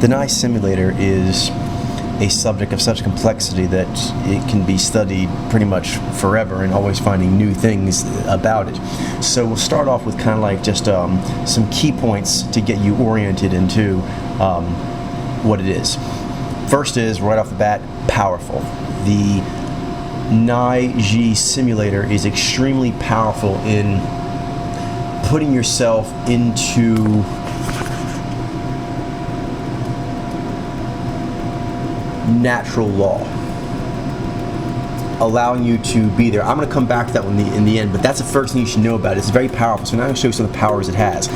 The Nye Simulator is a subject of such complexity that it can be studied pretty much forever and always finding new things about it. So we'll start off with kind of like just some key points to get you oriented into what it is. First is, right off the bat, powerful. The Nye Simulator is extremely powerful in putting yourself into natural law, allowing you to be there. I'm going to come back to that one in the end, but that's the first thing you should know about it. It's very powerful. So now I'm going to show you some of the powers it has.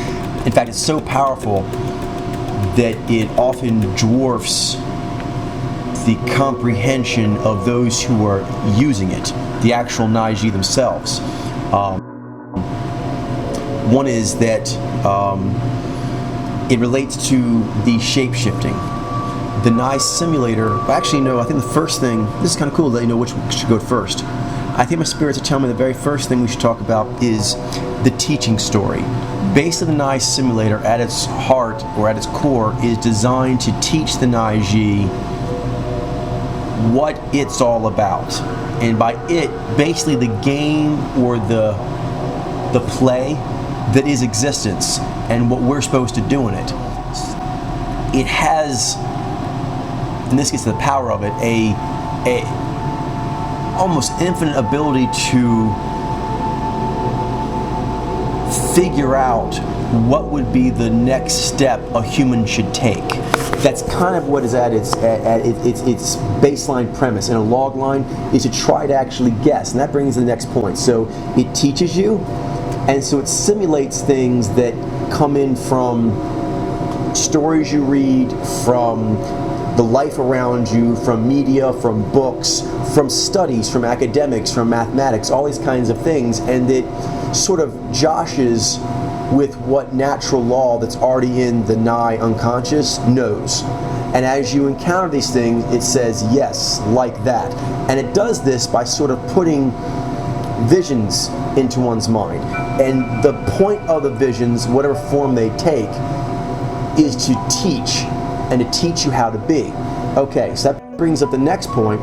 In fact, it's so powerful that it often dwarfs the comprehension of those who are using it, the actual Nye themselves. One is that it relates to the shape-shifting. The Nye Simulator, actually no, I think the first thing, this is kind of cool to let you know which should go first. I think my spirits are telling me the very first thing we should talk about is the teaching story. Basically, the Nye Simulator at its heart, or at its core, is designed to teach the Nye what it's all about. And by it, basically the game or the play that is existence and what we're supposed to do in it. It has, and this gets to the power of it, a almost infinite ability to figure out what would be the next step a human should take. That's kind of what is at its baseline premise in a log line, is to try to actually guess, and that brings to the next point. So it teaches you, and so it simulates things that come in from stories you read, from the life around you, from media, from books, from studies, from academics, from mathematics, all these kinds of things, and it sort of joshes with what natural law that's already in the Nye unconscious knows. And as you encounter these things, it says, yes, like that. And it does this by sort of putting visions into one's mind. And the point of the visions, whatever form they take, is to teach, and to teach you how to be. Okay, so that brings up the next point,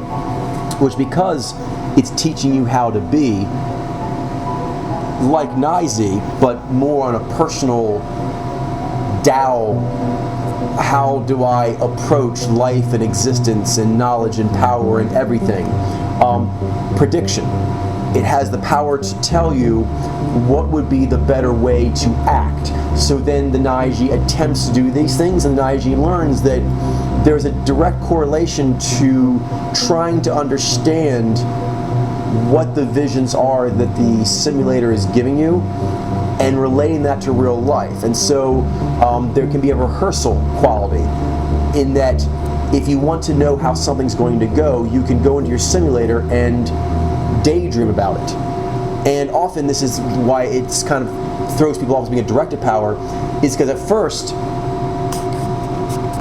which because it's teaching you how to be, like Nye, but more on a personal Tao, how do I approach life and existence and knowledge and power and everything. Prediction. It has the power to tell you what would be the better way to act. So then the Nye attempts to do these things, and the Nye learns that there's a direct correlation to trying to understand what the visions are that the simulator is giving you and relating that to real life. And so there can be a rehearsal quality in that if you want to know how something's going to go, you can go into your simulator and daydream about it. And often this is why it's kind of throws people off as being a directed power, is because at first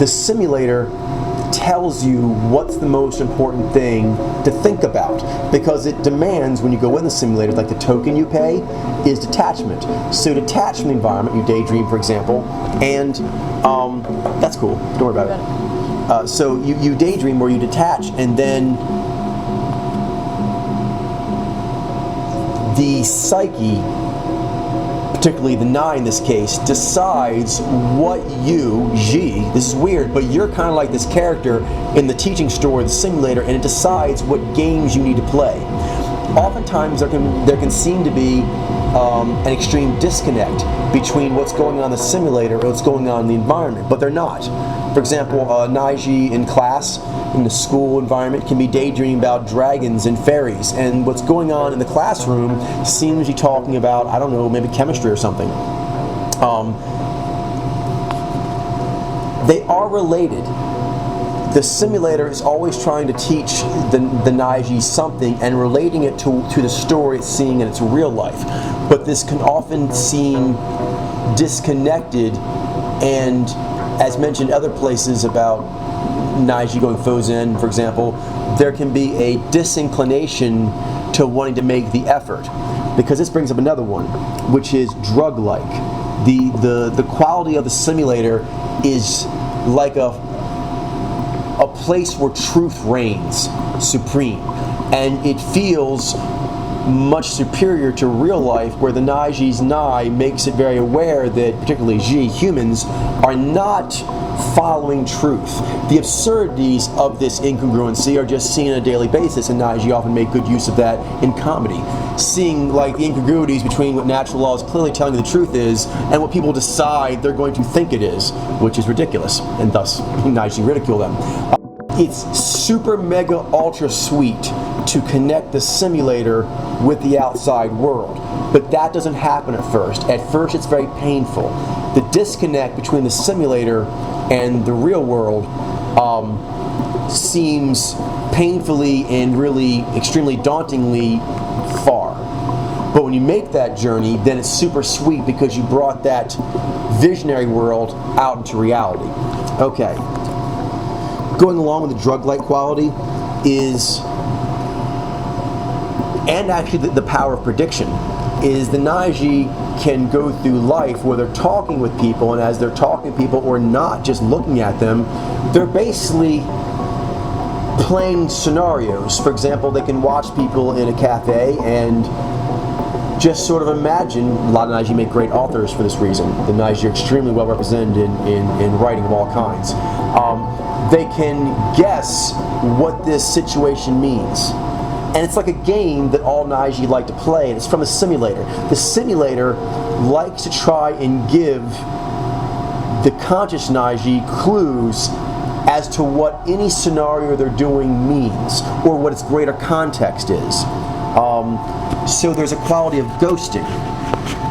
the simulator tells you what's the most important thing to think about, because it demands, when you go in the simulator, like the token you pay is detachment. So detach from the environment, you daydream for example, and that's cool, don't worry about it. So you daydream where you detach, and then the psyche, particularly the Nye in this case, decides what you, this is weird, but you're kind of like this character in the teaching story, the simulator, and it decides what games you need to play. Oftentimes there can seem to be an extreme disconnect between what's going on in the simulator and what's going on in the environment, but they're not. For example, Nye in class, in the school environment, can be daydreaming about dragons and fairies, and what's going on in the classroom seems to be talking about, I don't know, maybe chemistry or something. They are related. The simulator is always trying to teach the Nye something and relating it to the story it's seeing in its real life. But this can often seem disconnected, and as mentioned other places about Nye going Fozen, for example, there can be a disinclination to wanting to make the effort. Because this brings up another one, which is drug-like. The quality of the simulator is like a a place where truth reigns supreme, and it feels much superior to real life, where the Naiji's Nai makes it very aware that, particularly Ji, humans are not following truth. The absurdities of this incongruency are just seen on a daily basis, and Naiji often make good use of that in comedy. Seeing like the incongruities between what natural law is clearly telling you the truth is and what people decide they're going to think it is, which is ridiculous, and thus Naiji ridicule them. It's super mega ultra sweet to connect the simulator with the outside world, but that doesn't happen at first. At first it's very painful. The disconnect between the simulator and the real world seems painfully and really extremely dauntingly far. But when you make that journey, then it's super sweet because you brought that visionary world out into reality. Okay. Going along with the drug-like quality is, and actually the power of prediction, is the Naiji can go through life where they're talking with people, and as they're talking to people or not just looking at them, they're basically playing scenarios. For example, they can watch people in a cafe and just sort of imagine. A lot of Naiji make great authors for this reason. The Naiji are extremely well represented in writing of all kinds. They can guess what this situation means. And it's like a game that all Naiji like to play, and it's from a simulator. The simulator likes to try and give the conscious Naiji clues as to what any scenario they're doing means, or what its greater context is. So there's a quality of ghosting.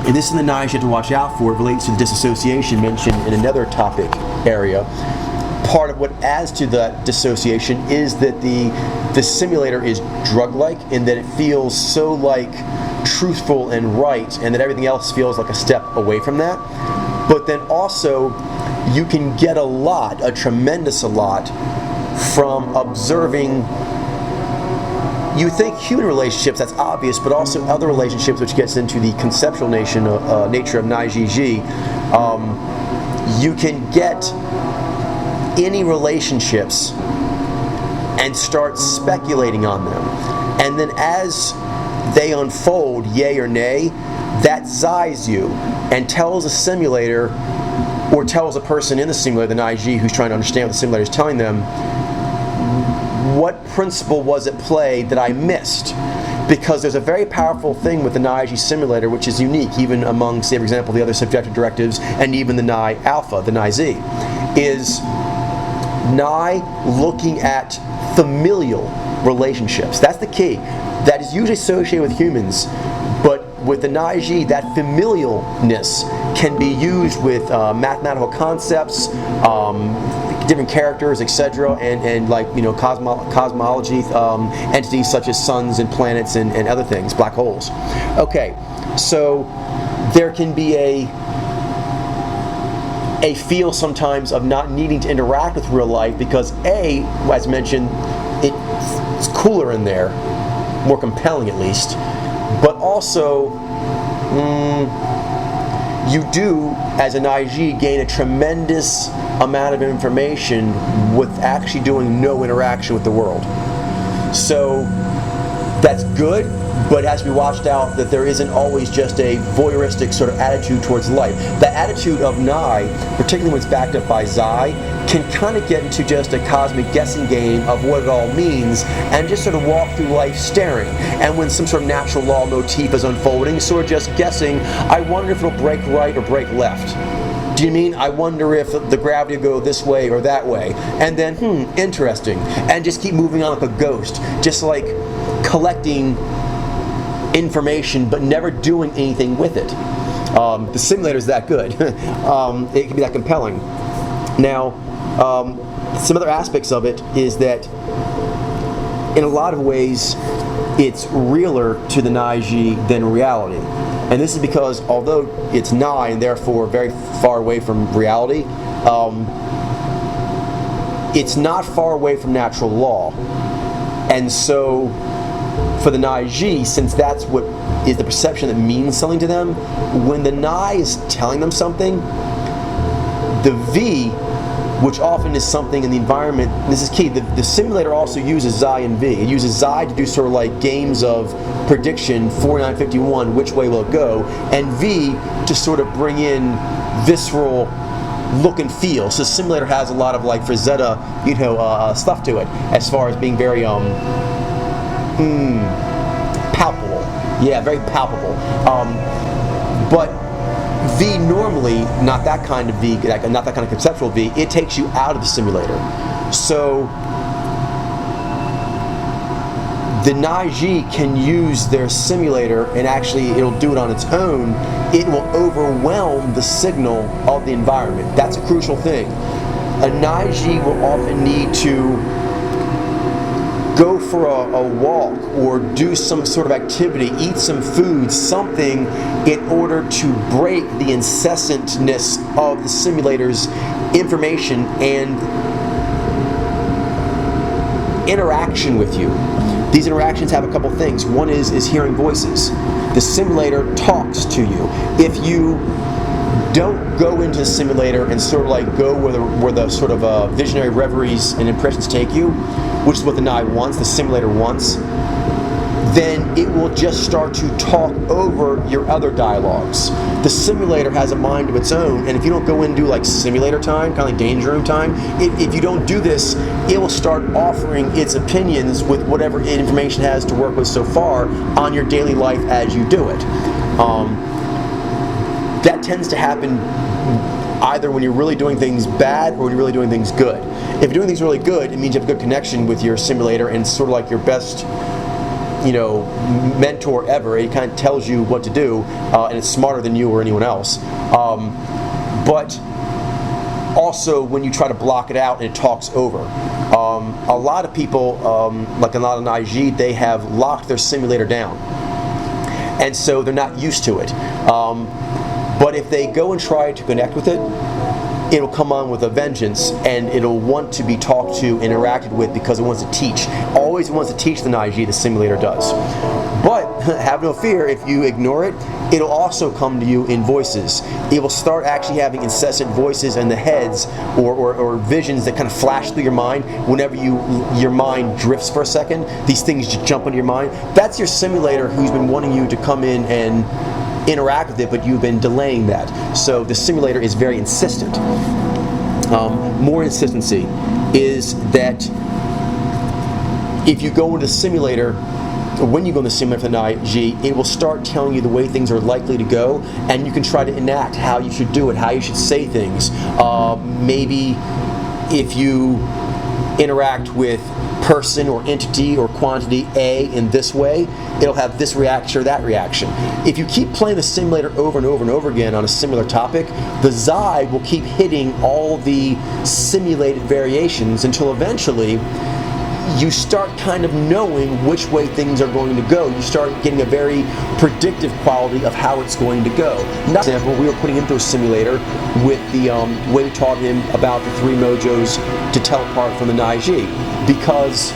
And this is the Naiji you have to watch out for. It relates to the dissociation mentioned in another topic area. Part of what adds to that dissociation is that the simulator is drug-like, in that it feels so like truthful and right, and that everything else feels like a step away from that. But then also, you can get a tremendous lot, from observing, you think human relationships, that's obvious, but also other relationships, which gets into the conceptual nature of Naiji Ji. You can get any relationships and start speculating on them, and then as they unfold, yay or nay, that zais you and tells a simulator, or tells a person in the simulator, the Naiji, who's trying to understand what the simulator is telling them, what principle was at play that I missed? Because there's a very powerful thing with the Naiji simulator, which is unique even among, say for example, the other subjective directives, and even the Nai Alpha, the Nai Z, is Nai looking at familial relationships. That's the key. That is usually associated with humans, but with the Naiji, that familialness can be used with mathematical concepts, different characters, etc., and like, you know, cosmology, entities such as suns and planets and other things, black holes. Okay, so there can be a feel sometimes of not needing to interact with real life because as mentioned, it's cooler in there, more compelling at least, but also you do, as a Naiji, gain a tremendous amount of information with actually doing no interaction with the world. So that's good, but it has to be watched out that there isn't always just a voyeuristic sort of attitude towards life. The attitude of Nai, particularly when it's backed up by Zai, can kind of get into just a cosmic guessing game of what it all means, and just sort of walk through life staring. And when some sort of natural law motif is unfolding, sort of just guessing, I wonder if it'll break right or break left. Do you mean, I wonder if the gravity will go this way or that way? And then, interesting. And just keep moving on like a ghost. Just like collecting information but never doing anything with it. The simulator is that good. It can be that compelling. Now, some other aspects of it is that in a lot of ways it's realer to the Naiji than reality. And this is because although it's Nai and therefore very far away from reality, it's not far away from natural law. And so for the Naiji, since that's what is the perception that means something to them, when the Nai is telling them something, the V which often is something in the environment. This is key. The simulator also uses Xi and V. It uses Xi to do sort of like games of prediction, 4951, which way will it go, and V to sort of bring in visceral look and feel. So the simulator has a lot of, like, Frazetta, stuff to it, as far as being very palpable. Yeah, very palpable. But V normally, not that kind of V, not that kind of conceptual V, it takes you out of the simulator. So the Naiji can use their simulator, and actually it'll do it on its own. It will overwhelm the signal of the environment. That's a crucial thing. A Naiji will often need to go for a walk or do some sort of activity, eat some food, something, in order to break the incessantness of the simulator's information and interaction with you. These interactions have a couple things. One is hearing voices. The simulator talks to you. If you don't go into the simulator and sort of like go where the sort of visionary reveries and impressions take you, which is what the Nai wants, the simulator wants, then it will just start to talk over your other dialogues. The simulator has a mind of its own, and if you don't go in and do like simulator time, kind of like danger room time, if you don't do this, it will start offering its opinions with whatever information it has to work with so far on your daily life as you do it. That tends to happen either when you're really doing things bad or when you're really doing things good. If you're doing things really good, it means you have a good connection with your simulator, and it's sort of like your best mentor ever. It kind of tells you what to do, and it's smarter than you or anyone else. But also when you try to block it out and it talks over. A lot of people, like a lot of Naiji, they have locked their simulator down, and so they're not used to it. But if they go and try to connect with it, it'll come on with a vengeance, and it'll want to be talked to, interacted with, because it wants to teach. Always wants to teach the Naiji, the simulator does. But have no fear, if you ignore it, it'll also come to you in voices. It will start actually having incessant voices in the heads or visions that kind of flash through your mind whenever your mind drifts for a second. These things just jump into your mind. That's your simulator who's been wanting you to come in and interact with it, but you've been delaying that. So the simulator is very insistent. More insistency is that if you go into the simulator, or when you go in the simulator for the Naiji, it will start telling you the way things are likely to go, and you can try to enact how you should do it, how you should say things. Maybe if you interact with person or entity or quantity A in this way, it'll have this reaction or that reaction. If you keep playing the simulator over and over and over again on a similar topic, the Xi will keep hitting all the simulated variations until eventually you start kind of knowing which way things are going to go. You start getting a very predictive quality of how it's going to go. For example, we were putting him through a simulator with the way we taught him about the 3 mojos to tell apart from the Naiji, because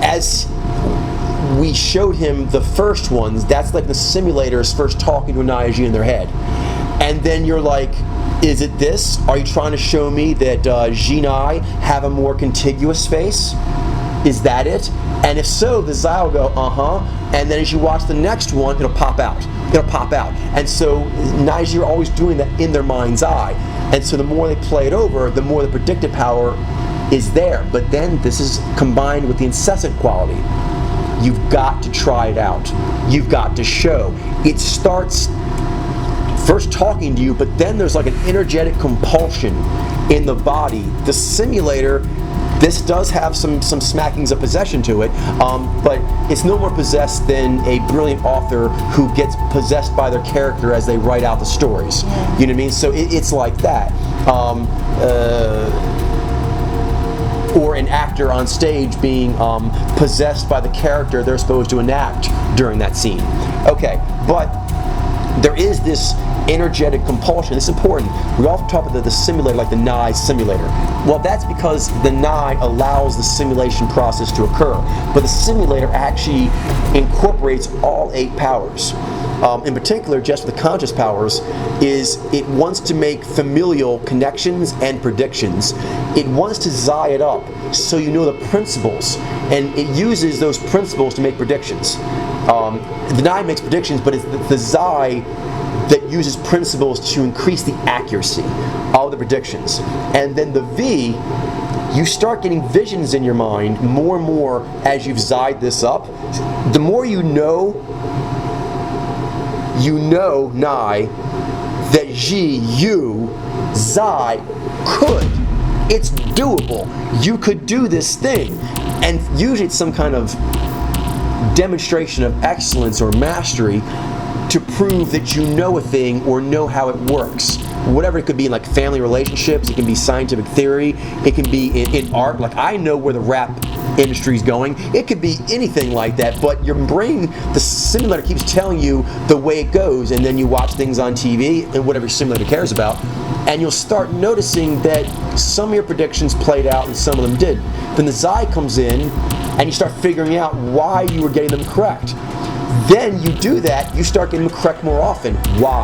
as we showed him the first ones, that's like the simulators first talking to a Naiji in their head. And then you're like, is it this? Are you trying to show me that Jinai have a more contiguous face? Is that it? And if so, the Xi will go, uh-huh. And then as you watch the next one, it'll pop out. It'll pop out. And so Naiji are always doing that in their mind's eye. And so the more they play it over, the more the predictive power is there. But then this is combined with the incessant quality. You've got to try it out. You've got to show. It starts first talking to you, but then there's like an energetic compulsion in the body. The simulator, this does have some smackings of possession to it, but it's no more possessed than a brilliant author who gets possessed by their character as they write out the stories. You know what I mean? So it's like that. Or an actor on stage being possessed by the character they're supposed to enact during that scene. Okay, but there is this energetic compulsion. It's important. We often talk about the simulator like the Nai simulator. Well, that's because the Nai allows the simulation process to occur, but the simulator actually incorporates all 8 powers. in particular just with the conscious powers, is it wants to make familial connections and predictions. It wants to Zai it up so you know the principles, and it uses those principles to make predictions. The Nai makes predictions, but it's the Zai that uses principles to increase the accuracy of the predictions. And then the V, you start getting visions in your mind more and more as you've Zai'd this up. The more you know Nai, that you, Zai, could. It's doable. You could do this thing. And usually it's some kind of demonstration of excellence or mastery to prove that you know a thing or know how it works. Whatever it could be, in like family relationships, it can be scientific theory, it can be in art, like I know where the rap industry is going, it could be anything like that, but your brain, the simulator keeps telling you the way it goes, and then you watch things on TV and whatever your simulator cares about, and you'll start noticing that some of your predictions played out and some of them did. Then the Zai comes in and you start figuring out why you were getting them correct. Then you do that, you start getting them correct more often. Why?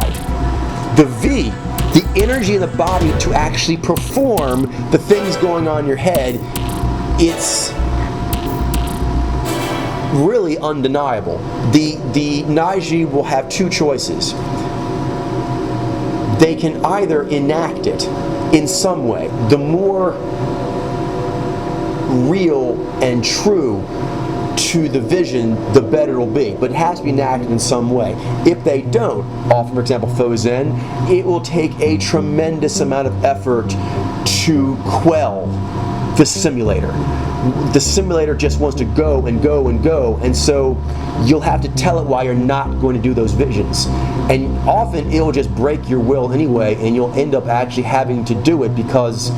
The V, the energy in the body to actually perform the things going on in your head, it's really undeniable. The Naiji will have two choices. They can either enact it in some way. The more real and true to the vision, the better it'll be. But it has to be enacted in some way. If they don't, often, for example, Fozen, it will take a tremendous amount of effort to quell the simulator. The simulator just wants to go and go and go, and so you'll have to tell it why you're not going to do those visions. And often it'll just break your will anyway, and you'll end up actually having to do it because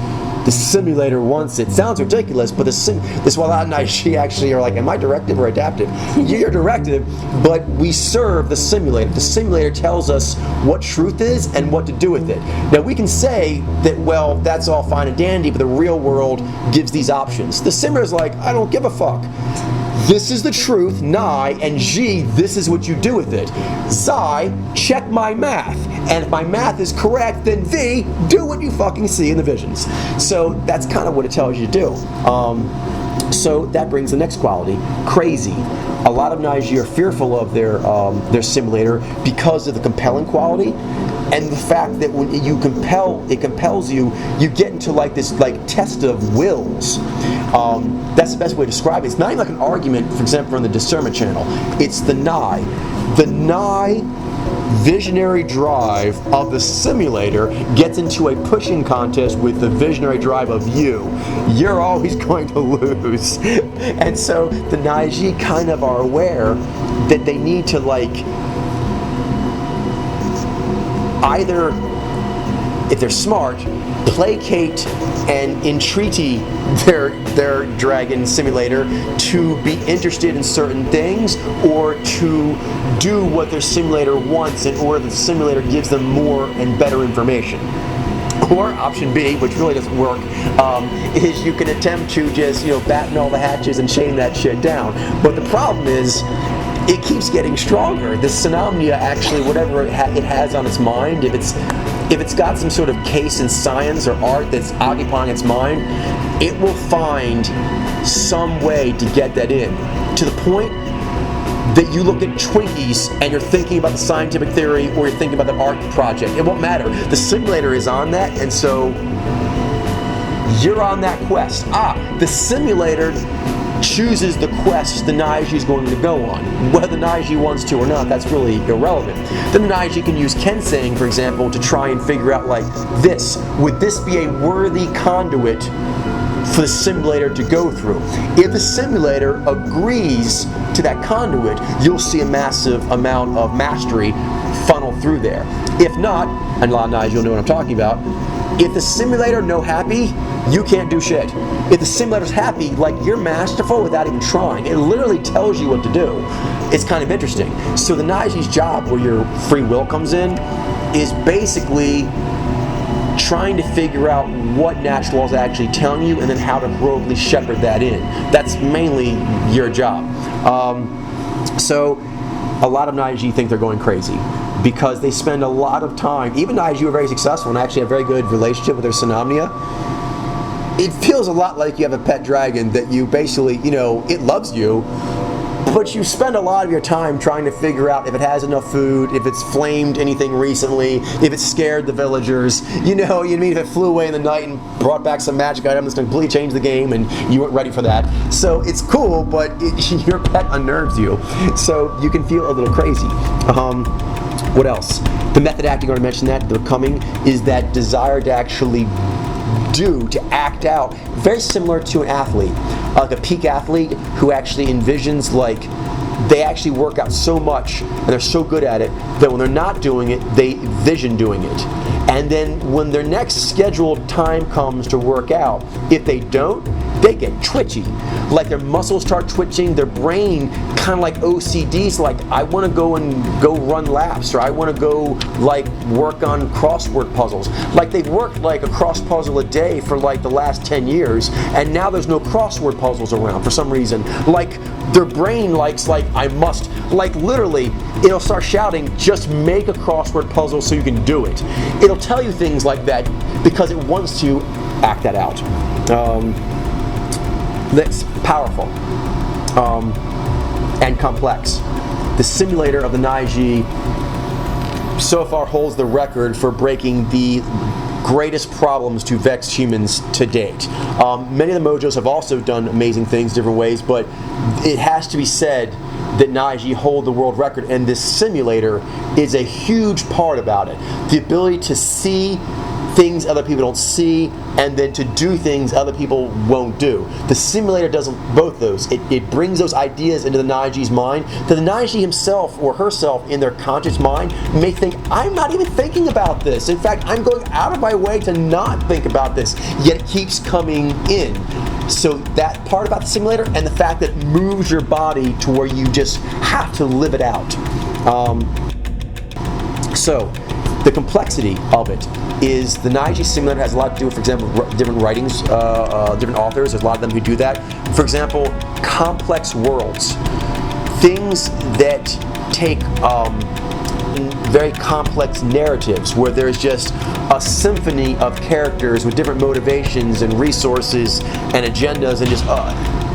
the simulator wants it. Sounds ridiculous, but this is why a lot of Naishi actually are like, am I directive or adaptive? You're directive, but we serve the simulator. The simulator tells us what truth is and what to do with it. Now we can say that, well, that's all fine and dandy, but the real world gives these options. The simulator's like, I don't give a fuck. This is the truth, Nai, and Ji, this is what you do with it. Zai, check my math. And if my math is correct, then V, do what you fucking see in the visions. So that's kind of what it tells you to do. So that brings the next quality, crazy. A lot of Naiji are fearful of their simulator because of the compelling quality, and the fact that when you it compels you, you get into like this test of wills. That's the best way to describe it. It's not even like an argument, for example, on the discernment channel. It's the Nai. The Nai visionary drive of the simulator gets into a pushing contest with the visionary drive of you. You're always going to lose. And so the Naiji kind of are aware that they need to either, if they're smart, placate and entreaty their dragon simulator to be interested in certain things, or to do what their simulator wants in order that the simulator gives them more and better information. Or option B, which really doesn't work, is you can attempt to just batten all the hatches and chain that shit down. But the problem is, it keeps getting stronger. The Phenomena, actually, whatever it has on its mind, if it's got some sort of case in science or art that's occupying its mind, it will find some way to get that in. To the point that you look at Twinkies and you're thinking about the scientific theory or you're thinking about the art project. It won't matter. The simulator is on that, and so you're on that quest. The simulator chooses the quest the Naiji is going to go on. Whether the Naiji wants to or not, that's really irrelevant. Then the Naiji can use Kensang, for example, to try and figure out would this be a worthy conduit for the simulator to go through? If the simulator agrees to that conduit, you'll see a massive amount of mastery funnel through there. If not, and a lot of Naiji will know what I'm talking about, if the simulator no happy, you can't do shit. If the simulator's happy, you're masterful without even trying. It literally tells you what to do. It's kind of interesting. So the Naiji's job, where your free will comes in, is basically trying to figure out what natural law is actually telling you and then how to heroically shepherd that in. That's mainly your job. So a lot of Naiji think they're going crazy because they spend a lot of time, even Naiji who are very successful and actually have a very good relationship with their Synamnia. It feels a lot like you have a pet dragon that you basically, it loves you, but you spend a lot of your time trying to figure out if it has enough food, if it's flamed anything recently, if it scared the villagers, if it flew away in the night and brought back some magic item that's completely changed the game and you weren't ready for that. So it's cool, but your pet unnerves you. So you can feel a little crazy. What else? The method acting, I already mentioned that. The coming is that desire to actually to act out, very similar to an athlete, like a peak athlete who actually envisions, like, they actually work out so much and they're so good at it that when they're not doing it, they vision doing it. And then when their next scheduled time comes to work out, if they don't, they get twitchy. Like their muscles start twitching, their brain kind of like OCD's, like, I want to go run laps, or I want to go like work on crossword puzzles. Like they've worked like a cross puzzle a day for like the last 10 years, and now there's no crossword puzzles around for some reason. Like their brain likes, like, I must, like literally, it'll start shouting, just make a crossword puzzle so you can do it. It'll tell you things like that because it wants to act that out. That's powerful and complex. The simulator of the Naiji so far holds the record for breaking the greatest problems to vex humans to date. Many of the Mojos have also done amazing things different ways, but it has to be said that Naiji hold the world record, and this simulator is a huge part about it. The ability to see things other people don't see, and then to do things other people won't do. The simulator does both those. It brings those ideas into the Naiji's mind that the Naiji himself or herself in their conscious mind may think, I'm not even thinking about this. In fact, I'm going out of my way to not think about this, yet it keeps coming in. So that part about the simulator and the fact that it moves your body to where you just have to live it out. So the complexity of it is the Naiji simulator has a lot to do with, for example, different writings, different authors. There's a lot of them who do that. For example, complex worlds. Things that take very complex narratives where there's just a symphony of characters with different motivations and resources and agendas, and just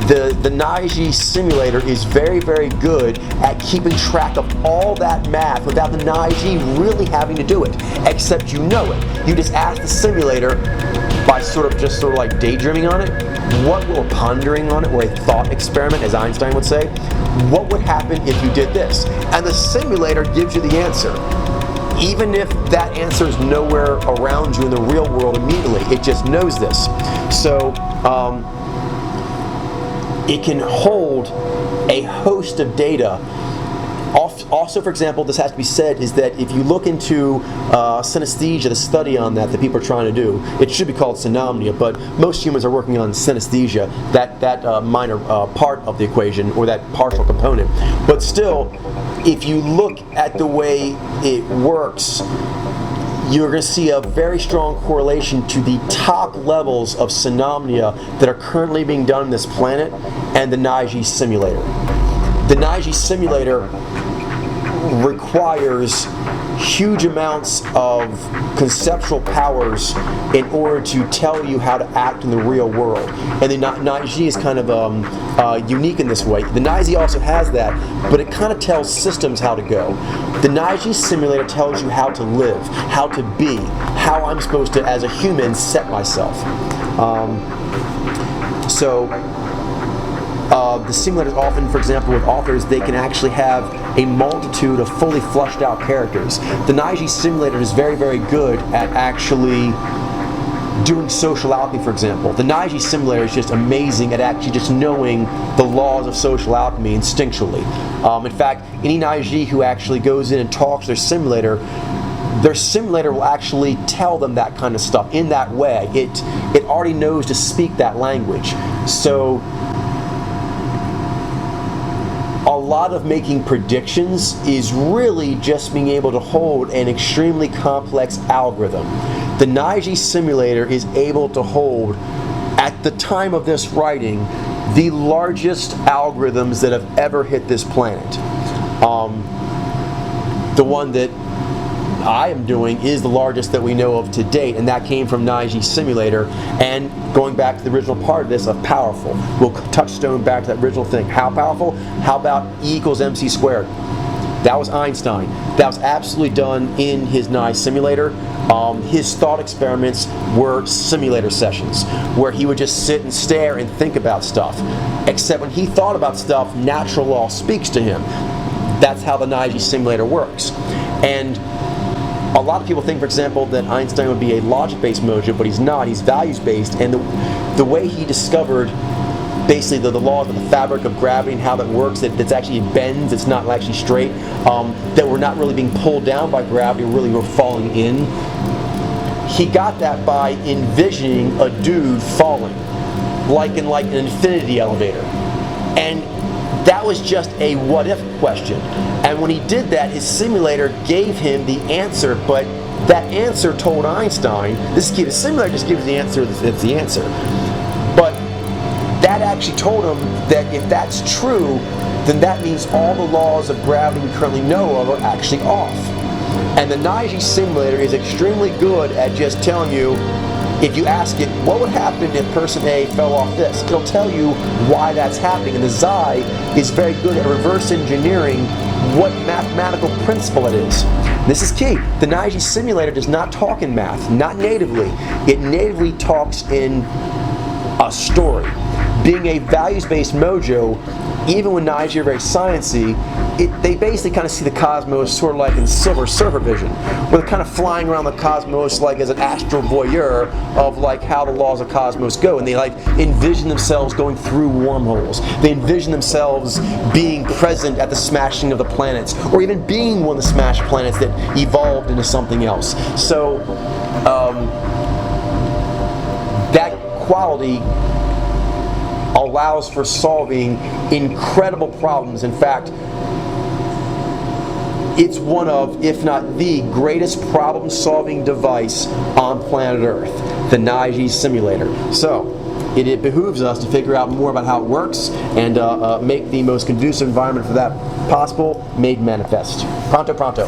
the Naiji simulator is very, very good at keeping track of all that math without the Naiji really having to do it, except you know it. You just ask the simulator by sort of like daydreaming on it, or pondering on it, or a thought experiment, as Einstein would say, what would happen if you did this? And the simulator gives you the answer. Even if that answer is nowhere around you in the real world immediately, it just knows this. So, it can hold a host of data. Also, for example, this has to be said, is that if you look into synesthesia, the study on that people are trying to do, it should be called synamnia, but most humans are working on synesthesia, that minor part of the equation, or that partial component. But still, if you look at the way it works, you're going to see a very strong correlation to the top levels of synamnia that are currently being done on this planet and the Naiji simulator. The Naiji simulator requires huge amounts of conceptual powers in order to tell you how to act in the real world. And the Naiji is kind of unique in this way. The Naiji also has that, but it kind of tells systems how to go. The Naiji simulator tells you how to live, how to be, how I'm supposed to, as a human, set myself. The simulators often, for example, with authors, they can actually have a multitude of fully fleshed out characters. The Naiji simulator is very, very good at actually doing social alchemy, for example. The Naiji simulator is just amazing at actually just knowing the laws of social alchemy instinctually. In fact, any Naiji who actually goes in and talks to their simulator will actually tell them that kind of stuff in that way. It already knows to speak that language. So a lot of making predictions is really just being able to hold an extremely complex algorithm. The Naiji simulator is able to hold, at the time of this writing, the largest algorithms that have ever hit this planet. The one that I am doing is the largest that we know of to date, and that came from Niji Simulator. And going back to the original part of this of powerful, we'll touchstone back to that original thing. How powerful? How about E equals mc squared? That was Einstein. That was absolutely done in his Niji Simulator. His thought experiments were simulator sessions where he would just sit and stare and think about stuff. Except when he thought about stuff, natural law speaks to him. That's how the Niji Simulator works. And a lot of people think, for example, that Einstein would be a logic-based mojo, but he's not. He's values-based. And the way he discovered basically the laws of the fabric of gravity and how that works, that it's actually bends, it's not actually straight, that we're not really being pulled down by gravity, really we're falling in. He got that by envisioning a dude falling, like in an infinity elevator. And that was just a what-if question. And when he did that, his simulator gave him the answer, but that answer told Einstein, this is key, the simulator just gives the answer, it's the answer. But that actually told him that if that's true, then that means all the laws of gravity we currently know of are actually off. And the Niji Simulator is extremely good at just telling you, if you ask it, what would happen if person A fell off this? It'll tell you why that's happening. And the Xi is very good at reverse engineering what mathematical principle it is. This is key. The Niji Simulator does not talk in math, not natively. It natively talks in a story. Being a values-based mojo, even when Niji are very sciencey, they basically kind of see the cosmos sort of like in Silver Surfer vision, where they're kind of flying around the cosmos like as an astral voyeur of like how the laws of cosmos go, and they like envision themselves going through wormholes. They envision themselves being present at the smashing of the planets, or even being one of the smashed planets that evolved into something else. So that quality allows for solving incredible problems. In fact, it's one of, if not the greatest problem-solving device on planet Earth, the Niji Simulator. So, it behooves us to figure out more about how it works and make the most conducive environment for that possible made manifest. Pronto, pronto.